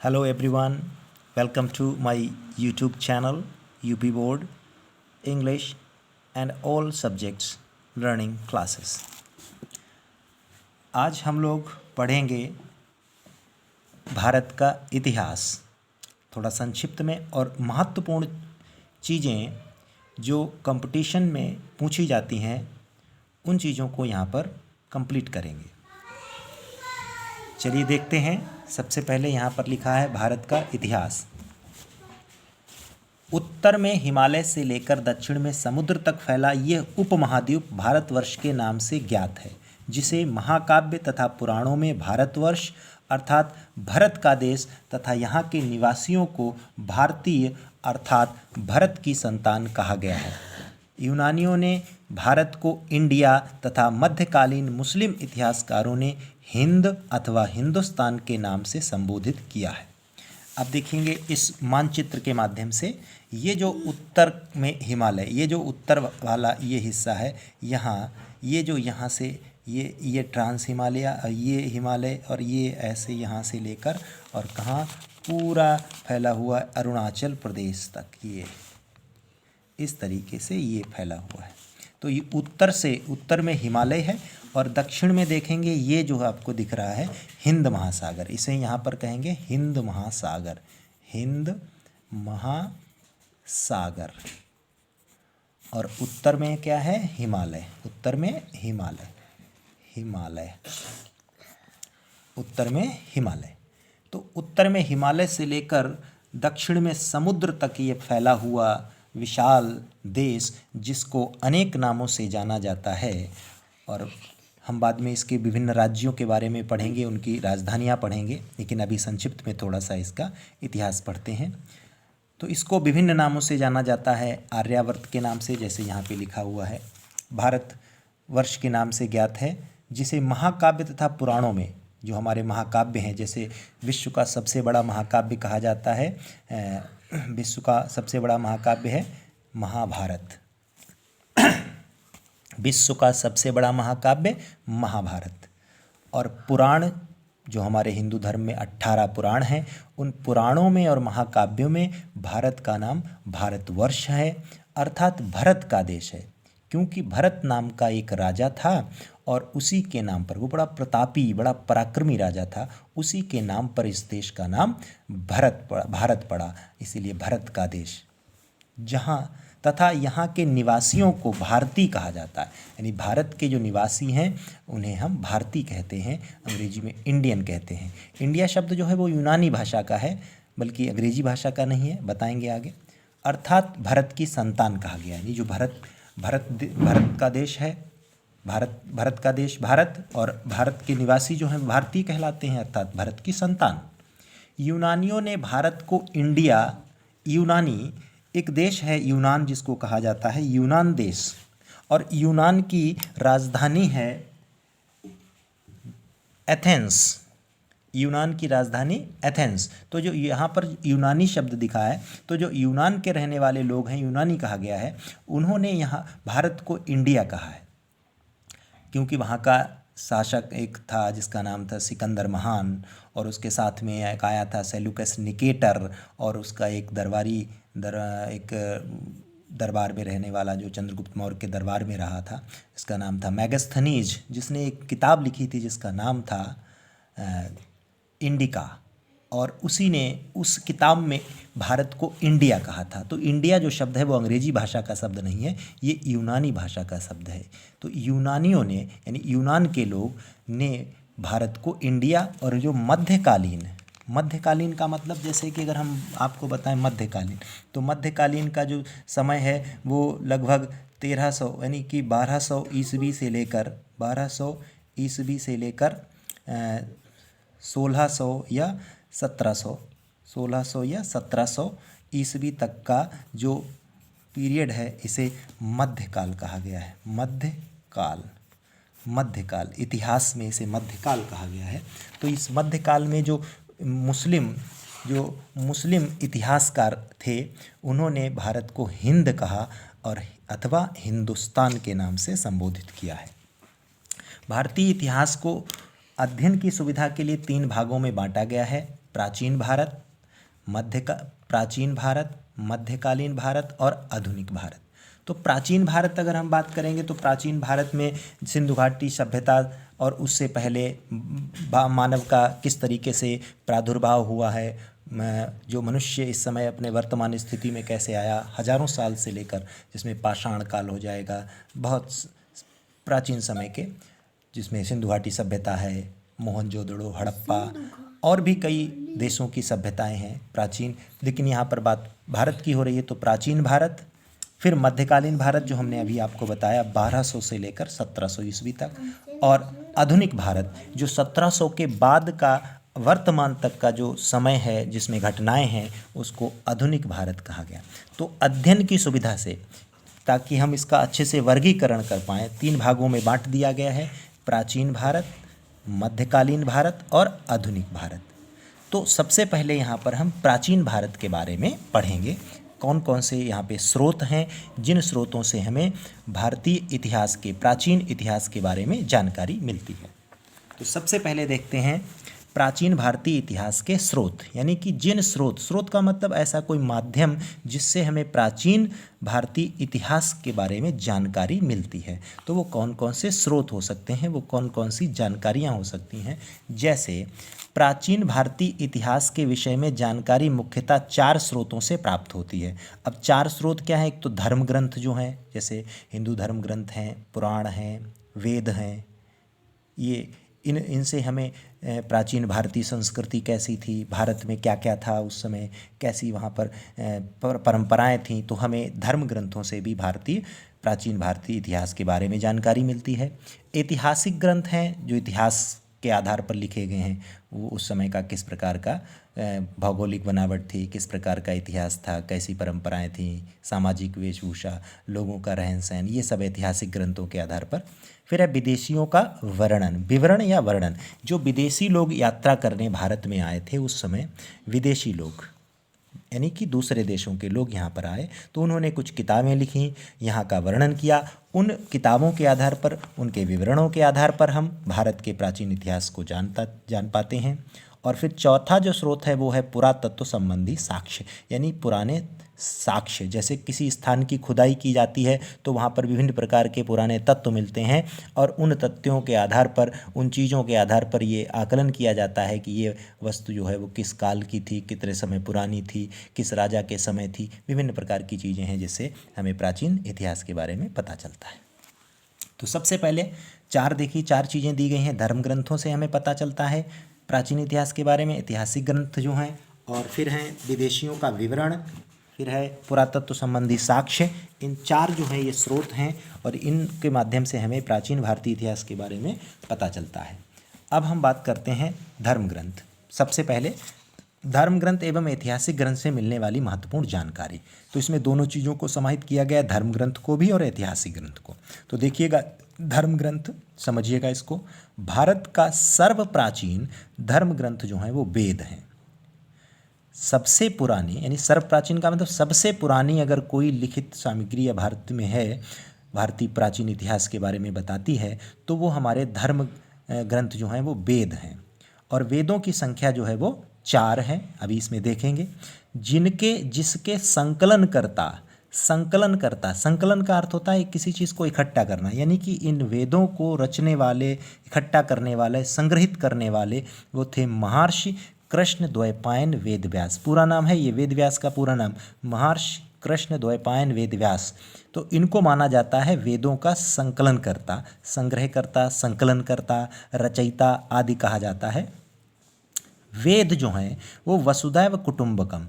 Hello everyone, welcome to my YouTube channel UP Board English and all subjects learning classes। आज हम लोग पढ़ेंगे भारत का इतिहास थोड़ा संक्षिप्त में और महत्वपूर्ण चीज़ें जो कंपटीशन में पूछी जाती हैं उन चीज़ों को यहाँ पर कंप्लीट करेंगे। चलिए देखते हैं। सबसे पहले यहाँ पर लिखा है भारत का इतिहास। उत्तर में हिमालय से लेकर दक्षिण में समुद्र तक फैला यह उपमहाद्वीप भारतवर्ष के नाम से ज्ञात है, जिसे महाकाव्य तथा पुराणों में भारतवर्ष अर्थात भरत का देश तथा यहाँ के निवासियों को भारतीय अर्थात भरत की संतान कहा गया है। यूनानियों ने भारत को इंडिया तथा मध्यकालीन मुस्लिम इतिहासकारों ने हिंद अथवा हिंदुस्तान के नाम से संबोधित किया है। अब देखेंगे इस मानचित्र के माध्यम से, ये जो उत्तर में हिमालय, ये जो उत्तर वाला ये हिस्सा है, यहाँ ये जो यहाँ से ये ट्रांस हिमालय, ये हिमालय और ये ऐसे यहाँ से लेकर और कहाँ पूरा फैला हुआ अरुणाचल प्रदेश तक, ये इस तरीके से ये फैला हुआ है। तो ये उत्तर में हिमालय है और दक्षिण में देखेंगे ये जो आपको दिख रहा है हिंद महासागर, इसे यहाँ पर कहेंगे हिंद महासागर, हिंद महासागर। और उत्तर में क्या है? हिमालय। उत्तर में हिमालय, हिमालय, उत्तर में हिमालय। तो उत्तर में हिमालय से लेकर दक्षिण में समुद्र तक ये फैला हुआ विशाल देश, जिसको अनेक नामों से जाना जाता है, और हम बाद में इसके विभिन्न राज्यों के बारे में पढ़ेंगे, उनकी राजधानियाँ पढ़ेंगे, लेकिन अभी संक्षिप्त में थोड़ा सा इसका इतिहास पढ़ते हैं। तो इसको विभिन्न नामों से जाना जाता है। आर्यावर्त के नाम से, जैसे यहाँ पे लिखा हुआ है, भारतवर्ष के नाम से ज्ञात है, जिसे महाकाव्य तथा पुराणों में जो हमारे महाकाव्य हैं, जैसे विश्व का सबसे बड़ा महाकाव्य कहा जाता है, विश्व का सबसे बड़ा महाकाव्य है महाभारत। विश्व का सबसे बड़ा महाकाव्य महाभारत। और पुराण जो हमारे हिंदू धर्म में 18 पुराण हैं, उन पुराणों में और महाकाव्यों में भारत का नाम भारतवर्ष है, अर्थात भरत का देश है, क्योंकि भरत नाम का एक राजा था और उसी के नाम पर, वो बड़ा प्रतापी बड़ा पराक्रमी राजा था, उसी के नाम पर इस देश का नाम भारत पड़ा, इसीलिए भरत का देश। जहाँ तथा यहाँ के निवासियों को भारतीय कहा जाता है, यानी भारत के जो निवासी हैं उन्हें हम भारतीय कहते हैं, अंग्रेजी में इंडियन कहते हैं। इंडिया शब्द जो है वो यूनानी भाषा का है, बल्कि अंग्रेजी भाषा का नहीं है, बताएंगे आगे। अर्थात भरत की संतान कहा गया, यानी जो भारत का देश है, भारत का देश भारत, और भारत के निवासी जो हैं भारतीय कहलाते हैं, अर्थात भरत की संतान। यूनानियों ने भारत को इंडिया, यूनानी एक देश है यूनान जिसको कहा जाता है यूनान देश, और यूनान की राजधानी है एथेंस, यूनान की राजधानी एथेंस। तो जो यहाँ पर यूनानी शब्द दिखा है, तो जो यूनान के रहने वाले लोग हैं, यूनानी कहा गया है, उन्होंने यहाँ भारत को इंडिया कहा है, क्योंकि वहाँ का शासक एक था जिसका नाम था सिकंदर महान, और उसके साथ में एक आया था सेल्यूकस निकेटर, और उसका एक दरबार में रहने वाला जो चंद्रगुप्त मौर्य के दरबार में रहा था, इसका नाम था मैगस्थनीज, जिसने एक किताब लिखी थी जिसका नाम था इंडिका, और उसी ने उस किताब में भारत को इंडिया कहा था। तो इंडिया जो शब्द है वो अंग्रेजी भाषा का शब्द नहीं है, ये यूनानी भाषा का शब्द है। तो यूनानियों ने, यानी यूनान के लोग ने भारत को इंडिया, और जो मध्यकालीन का मतलब, जैसे कि अगर हम आपको बताएं मध्यकालीन, तो मध्यकालीन का जो समय है वो लगभग 1300 यानी कि 1200 ईस्वी से लेकर 1600 या 1700 ईस्वी तक का जो पीरियड है, इसे मध्यकाल कहा गया है। मध्यकाल इतिहास में इसे मध्यकाल कहा गया है। तो इस मध्यकाल में जो मुस्लिम इतिहासकार थे, उन्होंने भारत को हिंद कहा और अथवा हिंदुस्तान के नाम से संबोधित किया है। भारतीय इतिहास को अध्ययन की सुविधा के लिए 3 भागों में बांटा गया है। प्राचीन भारत, प्राचीन भारत, मध्यकालीन भारत और आधुनिक भारत। तो प्राचीन भारत अगर हम बात करेंगे तो प्राचीन भारत में सिंधु घाटी सभ्यता और उससे पहले मानव का किस तरीके से प्रादुर्भाव हुआ है, जो मनुष्य इस समय अपने वर्तमान स्थिति में कैसे आया, हजारों साल से लेकर, जिसमें पाषाण काल हो जाएगा, बहुत प्राचीन समय के, जिसमें सिंधु घाटी सभ्यता है, मोहनजोदड़ो, हड़प्पा और भी कई देशों की सभ्यताएं हैं प्राचीन। लेकिन यहाँ पर बात भारत की हो रही है, तो प्राचीन भारत, फिर मध्यकालीन भारत जो हमने अभी आपको बताया 1200 से लेकर 1700 ईस्वी तक, और आधुनिक भारत जो 1700 के बाद का वर्तमान तक का जो समय है जिसमें घटनाएं हैं, उसको आधुनिक भारत कहा गया। तो अध्ययन की सुविधा से, ताकि हम इसका अच्छे से वर्गीकरण कर पाएँ, 3 भागों में बांट दिया गया है, प्राचीन भारत, मध्यकालीन भारत और आधुनिक भारत। तो सबसे पहले यहाँ पर हम प्राचीन भारत के बारे में पढ़ेंगे। कौन कौन से यहाँ पे स्रोत हैं, जिन स्रोतों से हमें भारतीय इतिहास के, प्राचीन इतिहास के बारे में जानकारी मिलती है। तो सबसे पहले देखते हैं प्राचीन भारतीय इतिहास के स्रोत, यानी कि जिन स्रोत का मतलब ऐसा कोई माध्यम जिससे हमें प्राचीन भारतीय इतिहास के बारे में जानकारी मिलती है। तो वो कौन कौन से स्रोत हो सकते हैं, वो कौन कौन सी जानकारियाँ हो सकती हैं। जैसे प्राचीन भारतीय इतिहास के विषय में जानकारी मुख्यतः 4 स्रोतों से प्राप्त होती है। अब 4 स्रोत क्या है? एक तो धर्म ग्रंथ जो हैं, जैसे हिंदू धर्म ग्रंथ हैं, पुराण हैं, वेद हैं, ये इनसे हमें प्राचीन भारतीय संस्कृति कैसी थी, भारत में क्या क्या था उस समय, कैसी वहाँ पर परंपराएं थीं, तो हमें धर्म ग्रंथों से भी प्राचीन भारतीय इतिहास के बारे में जानकारी मिलती है। ऐतिहासिक ग्रंथ हैं जो इतिहास के आधार पर लिखे गए हैं, वो उस समय का किस प्रकार का भौगोलिक बनावट थी, किस प्रकार का इतिहास था, कैसी परंपराएं थीं, सामाजिक वेशभूषा, लोगों का रहन सहन, ये सब ऐतिहासिक ग्रंथों के आधार पर। फिर है विदेशियों का वर्णन, विवरण या वर्णन, जो विदेशी लोग यात्रा करने भारत में आए थे उस समय, विदेशी लोग यानी कि दूसरे देशों के लोग यहाँ पर आए, तो उन्होंने कुछ किताबें लिखी, यहाँ का वर्णन किया। उन किताबों के आधार पर, उनके विवरणों के आधार पर हम भारत के प्राचीन इतिहास को जान पाते हैं। और फिर चौथा जो स्रोत है वो है पुरातत्व संबंधी साक्ष्य, यानी पुराने साक्ष्य। जैसे किसी स्थान की खुदाई की जाती है तो वहाँ पर विभिन्न प्रकार के पुराने तत्व मिलते हैं, और उन तथ्यों के आधार पर, उन चीज़ों के आधार पर ये आकलन किया जाता है कि ये वस्तु जो है वो किस काल की थी, कितने समय पुरानी थी, किस राजा के समय थी। विभिन्न प्रकार की चीज़ें हैं जिससे हमें प्राचीन इतिहास के बारे में पता चलता है। तो सबसे पहले 4 चीज़ें दी गई हैं। धर्म ग्रंथों से हमें पता चलता है प्राचीन इतिहास के बारे में, ऐतिहासिक ग्रंथ जो हैं, और फिर हैं विदेशियों का विवरण, फिर है पुरातत्व संबंधी साक्ष्य। इन 4 जो हैं ये स्रोत हैं, और इनके माध्यम से हमें प्राचीन भारतीय इतिहास के बारे में पता चलता है। अब हम बात करते हैं धर्म ग्रंथ। सबसे पहले धर्म ग्रंथ एवं ऐतिहासिक ग्रंथ से मिलने वाली महत्वपूर्ण जानकारी। तो इसमें दोनों चीज़ों को समाहित किया गया, धर्म ग्रंथ को भी और ऐतिहासिक ग्रंथ को। तो देखिएगा, धर्म ग्रंथ समझिएगा इसको। भारत का सर्व प्राचीन धर्म ग्रंथ जो है वो वेद हैं। सबसे पुरानी, यानी सर्व प्राचीन का मतलब सबसे पुरानी अगर कोई लिखित सामग्री या भारत में है, भारतीय प्राचीन इतिहास के बारे में बताती है, तो वो हमारे धर्म ग्रंथ जो हैं वो वेद हैं। और वेदों की संख्या जो है वो 4 है, अभी इसमें देखेंगे। जिसके संकलन का अर्थ होता है किसी चीज़ को इकट्ठा करना, यानी कि इन वेदों को रचने वाले, इकट्ठा करने वाले, संग्रहित करने वाले वो थे महर्षि कृष्णद्वैपायन वेदव्यास। पूरा नाम है ये, वेदव्यास का पूरा नाम महर्षि कृष्णद्वैपायन वेदव्यास। तो इनको माना जाता है वेदों का संकलनकर्ता, संग्रहकर्ता, संकलनकर्ता, रचयिता आदि कहा जाता है। वेद जो हैं वो वसुधैव कुटुंबकम,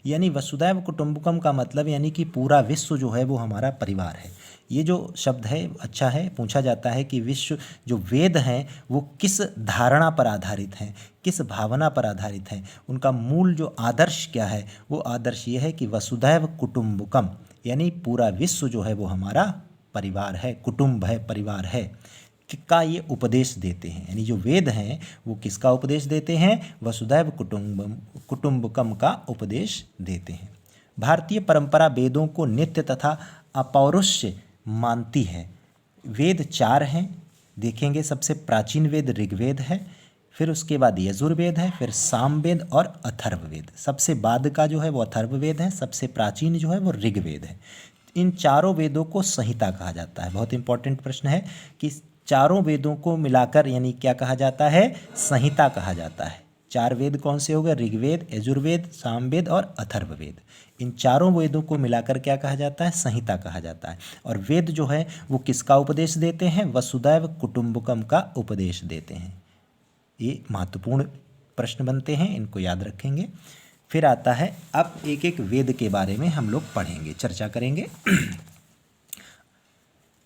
यानी वसुधैव कुटुंबकम का मतलब यानी कि पूरा विश्व जो है वो हमारा परिवार है। ये जो शब्द है अच्छा है, पूछा जाता है कि विश्व जो वेद हैं वो किस धारणा पर आधारित हैं, किस भावना पर आधारित हैं, उनका मूल जो आदर्श क्या है, वो आदर्श ये है कि वसुधैव कुटुंबकम, यानी पूरा विश्व जो है वो हमारा परिवार है, कुटुंब है, परिवार है, का ये उपदेश देते हैं। यानी जो वेद हैं वो किसका उपदेश देते हैं? वसुधैव कुटुंबकम का उपदेश देते हैं। भारतीय परंपरा वेदों को नित्य तथा अपौरुष्य मानती है। वेद 4 हैं, देखेंगे। सबसे प्राचीन वेद ऋग्वेद है, फिर उसके बाद यजुर्वेद है, फिर सामवेद और अथर्ववेद। सबसे बाद का जो है वो अथर्ववेद है, सबसे प्राचीन जो है वो ऋग्वेद है। इन चारों वेदों को संहिता कहा जाता है। बहुत इंपॉर्टेंट प्रश्न है कि चारों वेदों को मिलाकर यानी क्या कहा जाता है, संहिता कहा जाता है। चार वेद कौन से हो गए, ऋग्वेद, यजुर्वेद, सामवेद और अथर्ववेद। इन चारों वेदों को मिलाकर क्या कहा जाता है, संहिता कहा जाता है। और वेद जो है वो किसका उपदेश देते हैं, वसुदैव कुटुंबकम का उपदेश देते हैं। ये महत्वपूर्ण प्रश्न बनते हैं, इनको याद रखेंगे। फिर आता है, अब एक एक वेद के बारे में हम लोग पढ़ेंगे, चर्चा करेंगे।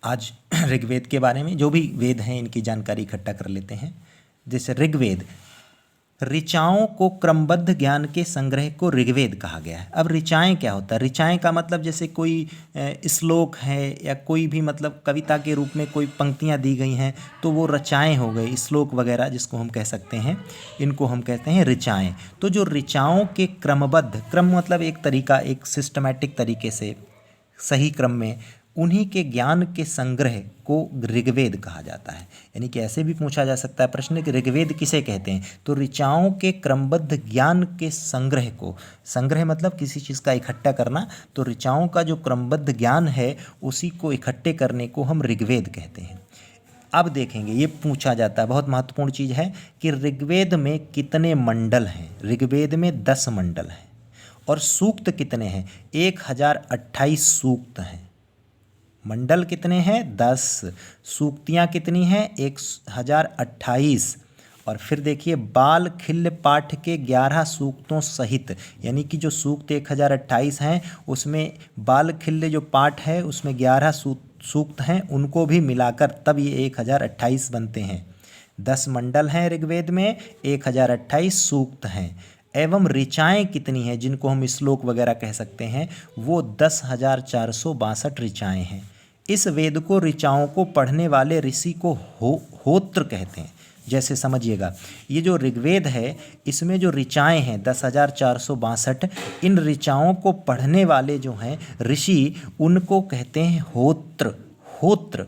आज ऋग्वेद के बारे में, जो भी वेद हैं इनकी जानकारी इकट्ठा कर लेते हैं। जैसे ऋग्वेद, ऋचाओं को क्रमबद्ध ज्ञान के संग्रह को ऋग्वेद कहा गया है। अब ऋचाएँ क्या होता है, ऋचाएँ का मतलब जैसे कोई श्लोक है या कोई भी मतलब कविता के रूप में कोई पंक्तियाँ दी गई हैं तो वो ऋचाएँ हो गई, श्लोक वगैरह जिसको हम कह सकते हैं, इनको हम कहते हैं ऋचाएँ। तो जो ऋचाओं के क्रमबद्ध, क्रम मतलब एक तरीका, एक सिस्टमैटिक तरीके से सही क्रम में उन्हीं के ज्ञान के संग्रह को ऋग्वेद कहा जाता है। यानी कि ऐसे भी पूछा जा सकता है प्रश्न कि ऋग्वेद किसे कहते हैं, तो ऋचाओं के क्रमबद्ध ज्ञान के संग्रह को, संग्रह मतलब किसी चीज़ का इकट्ठा करना, तो ऋचाओं का जो क्रमबद्ध ज्ञान है उसी को इकट्ठे करने को हम ऋग्वेद कहते हैं। अब देखेंगे, ये पूछा जाता है, बहुत महत्वपूर्ण चीज़ है कि ऋग्वेद में कितने मंडल हैं। ऋग्वेद में 10 मंडल हैं और सूक्त कितने हैं, 1028 सूक्त हैं। मंडल कितने हैं, 10। सूक्तियाँ कितनी हैं, 1028। और फिर देखिए, बाल खिल्य पाठ के 11 सूक्तों सहित, यानी कि जो सूक्त 1028 हैं उसमें बाल खिल्य जो पाठ है उसमें 11 सूक्त हैं, उनको भी मिलाकर तब ये 1028 बनते हैं। 10 मंडल हैं ऋग्वेद में, 1028 सूक्त हैं। एवं ऋचाएँ कितनी हैं, जिनको हम श्लोक वगैरह कह सकते हैं, वो 10,462 ऋचाएँ हैं। इस वेद को ऋचाओं को पढ़ने वाले ऋषि को होत्र कहते हैं। जैसे समझिएगा, ये जो ऋग्वेद है इसमें जो ऋचाएँ हैं 10,462, इन ऋचाओं को पढ़ने वाले जो हैं ऋषि, उनको कहते हैं होत्र। होत्र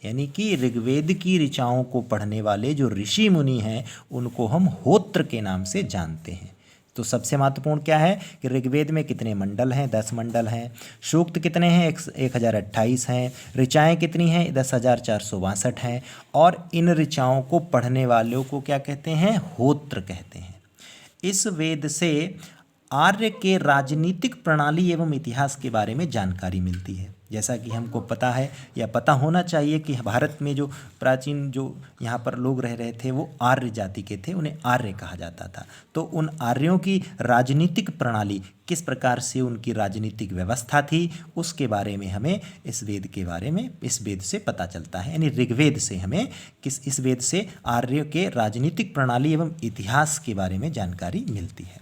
यानी कि ऋग्वेद की ऋचाओं को पढ़ने वाले जो ऋषि मुनि हैं उनको हम होत्र के नाम से जानते हैं। तो सबसे महत्वपूर्ण क्या है कि ऋग्वेद में कितने मंडल हैं, 10 मंडल हैं। सूक्त कितने हैं, 1028 हैं। ऋचाएँ कितनी हैं, 10,462 हैं। और इन ऋचाओं को पढ़ने वालों को क्या कहते हैं, होत्र कहते हैं। इस वेद से आर्य के राजनीतिक प्रणाली एवं इतिहास के बारे में जानकारी मिलती है। जैसा कि हमको पता है या पता होना चाहिए कि भारत में जो प्राचीन जो यहाँ पर लोग रह रहे थे वो आर्य जाति के थे, उन्हें आर्य कहा जाता था। तो उन आर्यों की राजनीतिक प्रणाली, किस प्रकार से उनकी राजनीतिक व्यवस्था थी, उसके बारे में हमें इस वेद के बारे में, इस वेद से पता चलता है। यानी ऋग्वेद से हमें इस वेद से आर्यों के राजनीतिक प्रणाली एवं इतिहास के बारे में जानकारी मिलती है।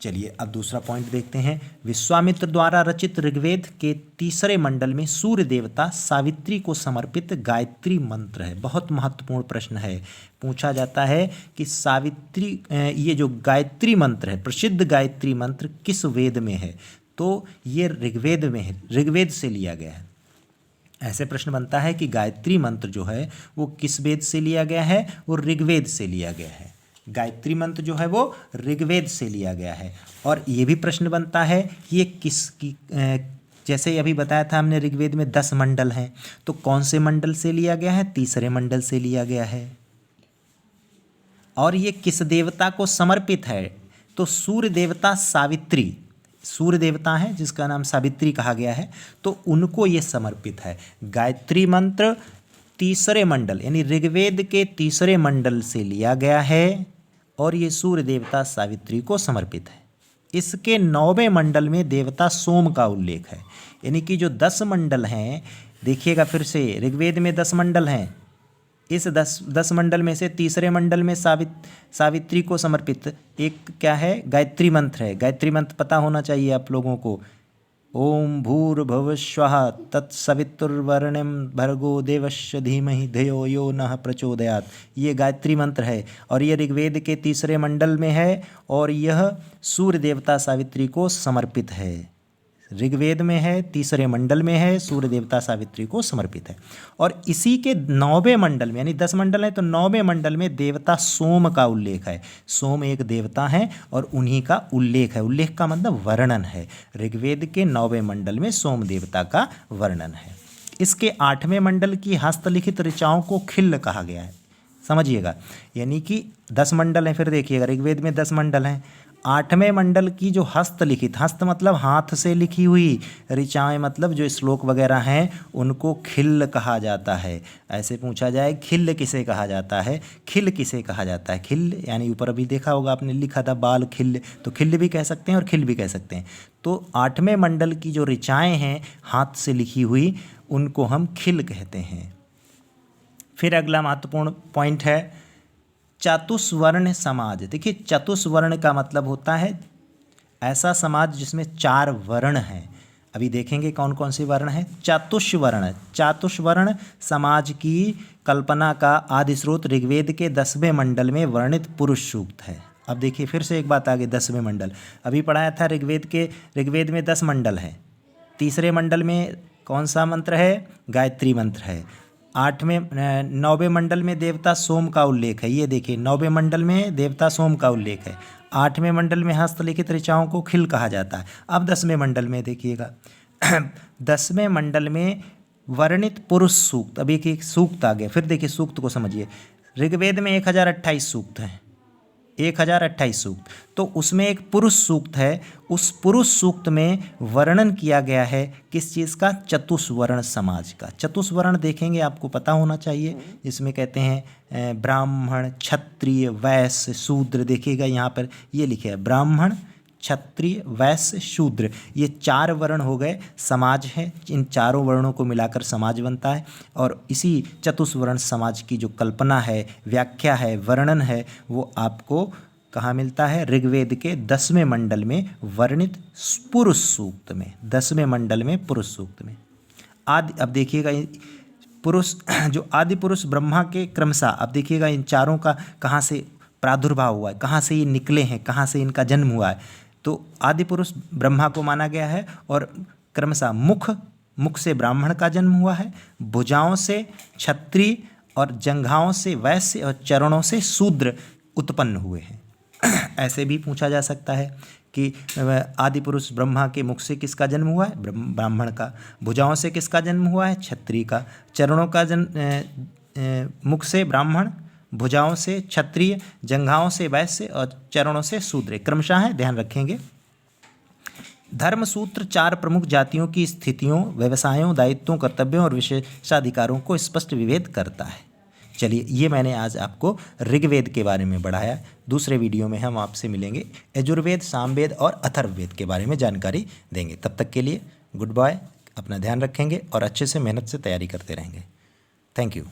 चलिए अब दूसरा पॉइंट देखते हैं। विश्वामित्र द्वारा रचित ऋग्वेद के तीसरे मंडल में सूर्य देवता सावित्री को समर्पित गायत्री मंत्र है। बहुत महत्वपूर्ण प्रश्न है, पूछा जाता है कि सावित्री, ये जो गायत्री मंत्र है, प्रसिद्ध गायत्री मंत्र किस वेद में है, तो ये ऋग्वेद में है, ऋग्वेद से लिया गया है। ऐसे प्रश्न बनता है कि गायत्री मंत्र जो है वो किस वेद से लिया गया है, वो ऋग्वेद से लिया गया है। गायत्री मंत्र जो है वो ऋग्वेद से लिया गया है। और ये भी प्रश्न बनता है कि ये किसकी, जैसे अभी बताया था हमने ऋग्वेद में 10 मंडल हैं, तो कौन से मंडल से लिया गया है, तीसरे मंडल से लिया गया है। और ये किस देवता को समर्पित है, तो सूर्य देवता सावित्री, सूर्य देवता है जिसका नाम सावित्री कहा गया है, तो उनको ये समर्पित है। गायत्री मंत्र तीसरे मंडल यानी ऋग्वेद के तीसरे मंडल से लिया गया है और ये सूर्य देवता सावित्री को समर्पित है। इसके 9वें मंडल में देवता सोम का उल्लेख है। यानी कि जो 10 मंडल हैं, देखिएगा फिर से, ऋग्वेद में 10 मंडल हैं, इस 10 मंडल में से तीसरे मंडल में सावित्री को समर्पित एक क्या है, गायत्री मंत्र है। गायत्री मंत्र पता होना चाहिए आप लोगों को। ओम भूर्भुवस्वः तत्सवितुर्वरेण्यं भर्गो देवस्य धीमहि धियो यो नः प्रचोदयात्, ये गायत्री मंत्र है और ये ऋग्वेद के तीसरे मंडल में है और यह सूर्य देवता सावित्री को समर्पित है। ऋग्वेद में है, तीसरे मंडल में है, सूर्य देवता सावित्री को समर्पित है। और इसी के 9वें मंडल में, यानी 10 मंडल है तो 9वें मंडल में देवता सोम का उल्लेख है। सोम एक देवता है और उन्हीं का उल्लेख है। उल्लेख का मतलब वर्णन है। ऋग्वेद के 9वें मंडल में सोम देवता का वर्णन है। इसके 8वें मंडल की हस्तलिखित ऋचाओं को खिल्ल कहा गया है। समझिएगा, यानी कि 10 मंडल हैं। फिर देखिएगा, ऋग्वेद में 10 मंडल हैं। 8वें मंडल की जो हस्तलिखित, हस्त मतलब हाथ से लिखी हुई, ऋचाएँ मतलब जो श्लोक वगैरह हैं उनको खिल्ल कहा जाता है। ऐसे पूछा जाए खिल्ल किसे कहा जाता है, खिल किसे कहा जाता है। खिल्ल यानी ऊपर अभी देखा होगा आपने, लिखा था बाल खिल्ल, तो खिल्ल भी कह सकते हैं और खिल भी कह सकते हैं। तो 8वें मंडल की जो ऋचाएँ हैं हाथ से लिखी हुई, उनको हम खिल कहते हैं। फिर अगला महत्वपूर्ण पॉइंट है चतुष्वर्ण समाज। देखिए, चतुष्वर्ण का मतलब होता है ऐसा समाज जिसमें 4 वर्ण हैं। अभी देखेंगे कौन कौन से वर्ण हैं। चतुष्वर्ण, चतुष्वर्ण समाज की कल्पना का आदि स्रोत ऋग्वेद के 10वें मंडल में वर्णित पुरुष सूक्त है। अब देखिए फिर से एक बात आगे, 10वें मंडल अभी पढ़ाया था। ऋग्वेद में 10 मंडल हैं। तीसरे मंडल में कौन सा मंत्र है, गायत्री मंत्र है। 9वें मंडल में देवता सोम का उल्लेख है। ये देखिए, 9वें मंडल में देवता सोम का उल्लेख है। 8वें मंडल में हस्तलिखित ऋचाओं को खिल कहा जाता है। अब 10वें मंडल में देखिएगा 10वें मंडल में वर्णित पुरुष सूक्त। अभी एक सूक्त आ गया। फिर देखिए सूक्त को समझिए। ऋग्वेद में 1028 सूक्त हैं, 1028 सूक्त। तो उसमें एक पुरुष सूक्त है। उस पुरुष सूक्त में वर्णन किया गया है किस चीज़ का, चतुष्वर्ण समाज का। चतुष्वर्ण देखेंगे आपको पता होना चाहिए, जिसमें कहते हैं ब्राह्मण, क्षत्रिय, वैश्य, शूद्र। देखिएगा यहाँ पर ये लिखे है ब्राह्मण, क्षत्रिय, वैश्य, शूद्र। ये 4 वर्ण हो गए, समाज है। इन चारों वर्णों को मिलाकर समाज बनता है। और इसी चतुष्वर्ण समाज की जो कल्पना है, व्याख्या है, वर्णन है, वो आपको कहाँ मिलता है, ऋग्वेद के 10वें मंडल में वर्णित पुरुष सूक्त में। 10वें मंडल में पुरुष सूक्त में अब देखिएगा पुरुष जो आदि पुरुष ब्रह्मा के क्रमशः, अब देखिएगा इन चारों का कहाँ से प्रादुर्भाव हुआ है, कहाँ से ये निकले हैं, कहाँ से इनका जन्म हुआ है। तो आदि पुरुष ब्रह्मा को माना गया है और क्रमशः मुख से ब्राह्मण का जन्म हुआ है, भुजाओं से क्षत्रिय और जंघाओं से वैश्य और चरणों से शूद्र उत्पन्न हुए हैं। ऐसे भी पूछा जा सकता है कि आदि पुरुष ब्रह्मा के मुख से किसका जन्म हुआ है, ब्राह्मण का। भुजाओं से किसका जन्म हुआ है, क्षत्रिय का। चरणों का मुख से ब्राह्मण, भुजाओं से क्षत्रिय, जंघाओं से वैश्य और चरणों से शूद्र क्रमशः है, ध्यान रखेंगे। धर्मसूत्र 4 प्रमुख जातियों की स्थितियों, व्यवसायों, दायित्वों, कर्तव्यों और विशेषाधिकारों को स्पष्ट विभेद करता है। चलिए, ये मैंने आज आपको ऋग्वेद के बारे में बढ़ाया। दूसरे वीडियो में हम आपसे मिलेंगे, यजुर्वेद, सामवेद और अथर्ववेद के बारे में जानकारी देंगे। तब तक के लिए गुड बाय, अपना ध्यान रखेंगे और अच्छे से मेहनत से तैयारी करते रहेंगे। Thank you.